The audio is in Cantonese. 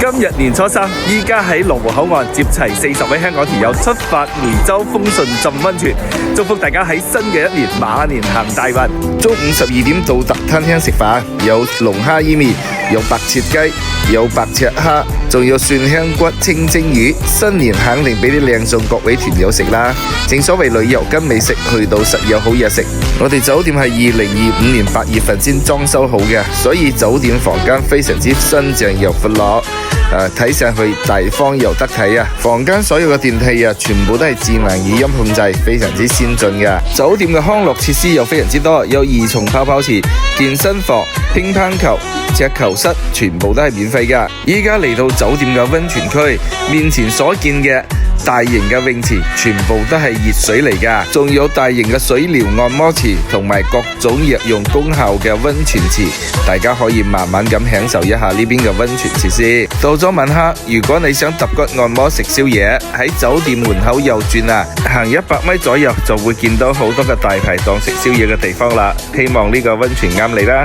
今日年初三，依家喺羅湖口岸接齊40位香港團友出發梅州豐順浸溫泉，祝福大家喺新嘅一年馬年行大運。中午12點到特餐廳食飯，有龍蝦伊麵，有白切雞，有白切蝦，仲有蒜香骨清蒸魚。新年肯定俾啲靚餸各位團友食啦。正所謂旅遊跟美食，去到實有好嘢食。我哋酒店係2025年8月份先裝修好嘅，所以酒店房間非常之新淨又闊落。睇上去大方又得體啊！房間所有嘅電器啊，全部都係智能語音控制，非常之先進嘅。酒店嘅康樂設施又非常之多，有2重泡泡池、健身房、乒乓球、桌球室，全部都係免費噶。依家嚟到酒店嘅溫泉區，面前所見嘅大型嘅泳池全部都係熱水嚟噶，仲有大型嘅水療按摩池同埋各種藥用功效嘅溫泉池，大家可以慢慢咁享受一下呢邊嘅溫泉設施。到咗晚黑，如果你想揼骨按摩食宵夜，喺酒店門口右轉啊，行100米左右就會見到好多嘅大排檔食宵夜嘅地方啦。希望呢個溫泉啱你啦。